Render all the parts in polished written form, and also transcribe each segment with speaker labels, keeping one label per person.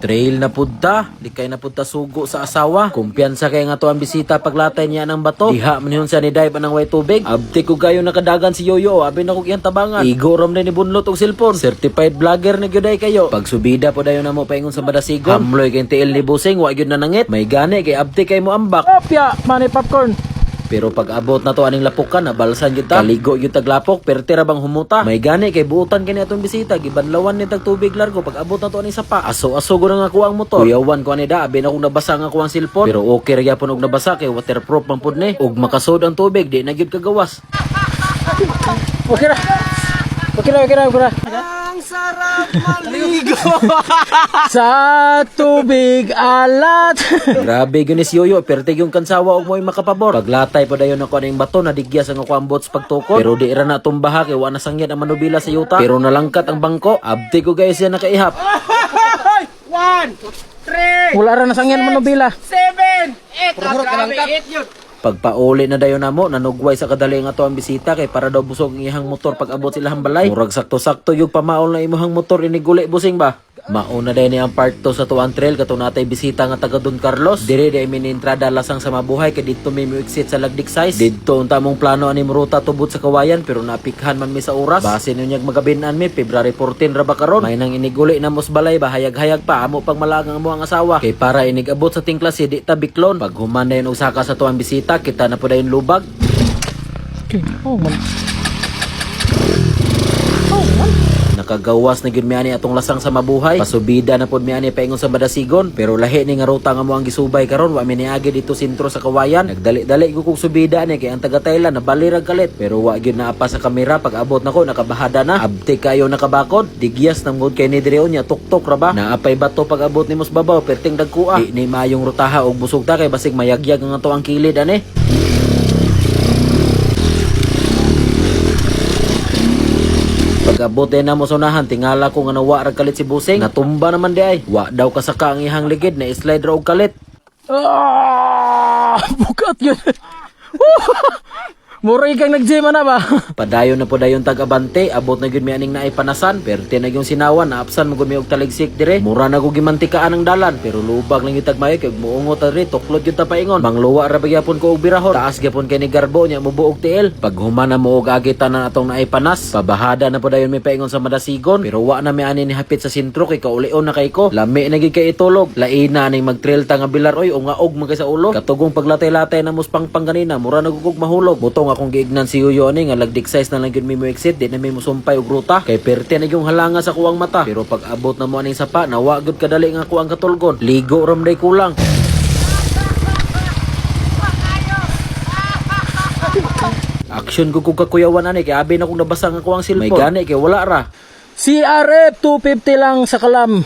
Speaker 1: Trail na pudta, di kay na pudta sugo sa asawa. Kumpiyansa kay nga to ang bisita paglatay niya ng bato. Diha man yun siya ni dive anang way tubig. Abti ko gayo nakadagan si Yoyo, abi na ko iyang tabangan. Igo ram na ni bunlot og cellphone. Certified vlogger na gyuday kayo. Pag subida po dayon na mo paingon sa Badasigon. Hamloy kay tiil ni Busing, wa gyud na nangit. May gani kay abti kay mo ambak.
Speaker 2: Opya, money popcorn.
Speaker 1: Pero pag abot na to aning lapukan, nabalsan gyud ta. Kaligo gyud taglapok, perti ra bang humuta. May gani kay buutan kini atong bisita, gibanlawan ni tag tubig largo pag abot na to aning sapa. Aso-aso go na nga kuha ang motor. Kuyawan ko ani da, abi na kung nabasa nga kuha ang cellphone. Pero okay ra gyapon og nabasa kay waterproof man pud ni. Ug makasod ang tubig, di na gyud kagawas.
Speaker 2: Okay ra. Okay ra.
Speaker 3: Ang sarap maligo.
Speaker 2: Sa tubig alat.
Speaker 1: Grabe gyud ni si Yoyo, perti yung kansawa og mo'y makapabor. Paglatay pa dayon ako aning bato, nadigyas ang ako ang bots pagtukod. Pero di ra na tumbaha kay wa na sangyad ang manubila sa yuta. Pero nalangkat ang bangko. Abti ko guys siya nakaihap.
Speaker 3: 1, 3,
Speaker 2: Wala ra nasangyan manubila.
Speaker 3: 7, 8. Grabe, 8 yun.
Speaker 1: Pagpauli na dayon namo, nanugway sa kadali nga to ang bisita kay para daw busog ang ihang motor pag abot sila balay. Murag sakto-sakto yung pamaol na imuhang motor iniguli busing ba? Mauna dayon ni ang part 2 sa tuang trail kato natay bisita nga taga Don Carlos. Dire day minintrada lasang sa mabuhay kay didto may exit sa lagdik size. Didto unta mong plano ani ruta tubod sa kawayan pero napikhan man mi sa oras. Base ninyag magabinan mi February 14 ra ba karon. May nang iniguli na mos balay ba hayag-hayag pa amo pag malagang mo ang asawa. Kay para inigabot sa tingklase di ta biklon. Pag human dayon og saka sa tuang bisita kita na po dayon lubag.
Speaker 2: Okay. Oh man.
Speaker 1: Nakagawas na gyud mi ani atong lasang sa mabuhay. Pasubida na pod mi ani paingon sa Badasigon pero lahi ni nga ruta nga mo ang gisubay karon wa mi niagi dito sentro sa kawayan. Nagdali-dali ko kog subida ni kay ang taga Thailand nabalirag kalit pero wa gyud na apa sa kamera pag abot nako nakabahada na. Abti kayo nakabakod. Digyas nang gud kay ni dire unya tuktok ra ba. Naapay bato pag abot ni mos babaw perting dagkua. Di ni mayong rutaha og busog ta kay basig mayagyag nga to ang kilid ani. Pag-abot din na mo sa unahan, tingala ko nga nawa ra kalit si Busing. Natumba naman di ay. Wa daw kasaka ang ihang ligid na slide ra og kalit.
Speaker 2: Bukat yun. Murag kang nag-gym na ba?
Speaker 1: Padayon na po dayon tag-abante, abot na gyud mi aning naay panasan, perte na yung sinawan, naapsan mo gumi og taligsik dire. Mura na ko gimantikaan ang dalan, pero lubag lang yung tagmayo kay muungot diri, tuklod yung tapaingon. Mangluwa ra gyapon ko og birahon. Taas gyapon kay ni Garbo nya mubuog tiil. Pag human na mo og agitan na atong naay panas, pabahada na po dayon mi paingon sa Madasigon, pero wa na mi ani ni hapit sa sentro kay kaulion na kay ko. Lami na gyud kay itulog. Laina ning magtrail ta nga bilar oy ungaog man kay sa ulo. Katugong paglatay-latay na muspang ganina, mura na gugog mahulog. Butong akong giignan si Yoyo ni nga lagdik size na lang gyud mi mo exit di na mi musumpay og ruta kay perte na yung halanga sa kuwang mata pero pag abot na mo aning sapa nawa gyud kadali nga kuwang katulgon ligo ram day kulang. Action ko kung kakuyawan ani kay abi na kung nabasa nga kuwang cellphone. May gani kay wala ra.
Speaker 2: CRF 250 lang sa Kalam.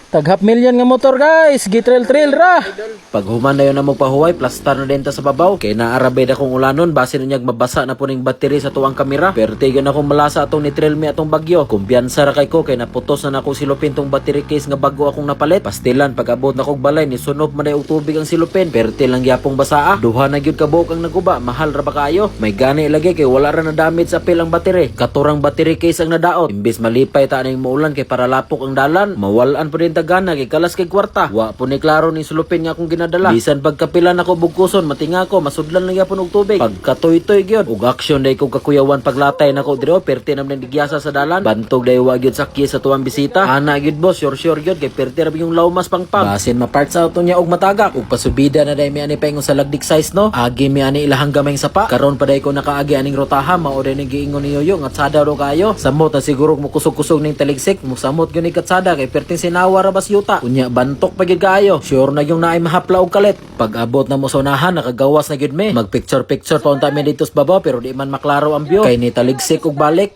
Speaker 2: Tag half million nga motor guys, gitrail-trail ra.
Speaker 1: Pag human na yun na magpahuway, plastar na din ta sa babaw. Kay naarabay na kong ulanon, base na niyag mabasa na po ning battery sa tuwang kamera. Pero tigan akong malasa atong nitrail mi atong bagyo. Kumpiyansa ra kay ko, kay naputos na akong silupin tong battery case nga bago akong napalit. Pastilan, pag abot na kong balay, ni sunop man og tubig ang silupin. Pero lang gyapong basaa. Duha na gyud kabuok ang naguba, mahal ra ba kayo? May gani lagi kay wala ra na damage sa pil ang battery. Katurang battery case ang nadaot. Imbis malipay ta ning muulan kay para lapok ang dalan, mawalan pa din tagana kay kalas kay kwarta. Wa po ni klaro ni sulupin nga akong ginadala. Bisan pagkapilan ako bugkuson, matinga ko, masudlan lang yapon og tubig. Pagkatoy-toy gyud. Ug action day kog kakuyawan paglatay nako diri perti nam nang digyasa sa dalan. Bantog day wa gyud sakya sa tuwang bisita. Ana gyud boss, sure gyud kay perti ra yung lawmas pangpang. Basin ma-parts out niya og matagak. Ug pasubida na day mi ani paingon sa lagdik size no. Agi mi ani ilahang gamay sapa. Karon pa day ko nakaagi aning rotaha, mao day ning giingon ni Yoyo nga tsada ro kayo. Samot na siguro mo kusog-kusog ning taligsik, mo samot gyud ni katsada kay perting sinawa ra bas yuta. Unya bantok pa gyud kayo. Sure na yung naay mahapla og kalit. Pag abot na mo sa unahan, nakagawas na gyud mi. Mag picture pa unta mi dito sa baba pero di man maklaro ang view. Kay ni taligsik og balik.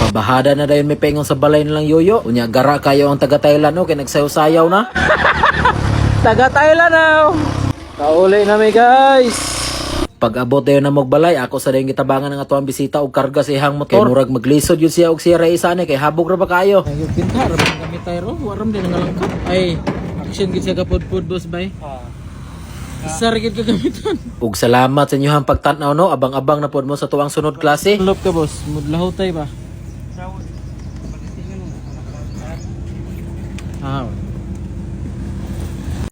Speaker 1: Pabahada na dayon may paingon sa balay nilang Yoyo. Unya gara kayo ang taga Thailand no kay nagsayaw-sayaw na.
Speaker 2: Taga Thailand now. Kauli na mi guys.
Speaker 1: Pag abot dayon na magbalay, ako sa dayon gitabangan ng atuang bisita og karga sa ihang motor. Kay murag maglisod yun siya og siya ra isa ni kay habog ra ba kayo.
Speaker 2: Ay pinta ra man kami tayo. Waram din nga langkat. Ay action gid siya kapod-pod boss bay. Isa ra gid ka gamiton.
Speaker 1: Ug salamat sa inyong pagtan-aw no, abang-abang na pod mo sa tuwang sunod klase.
Speaker 2: Lop ka boss, mudlaw tay ba? Ah,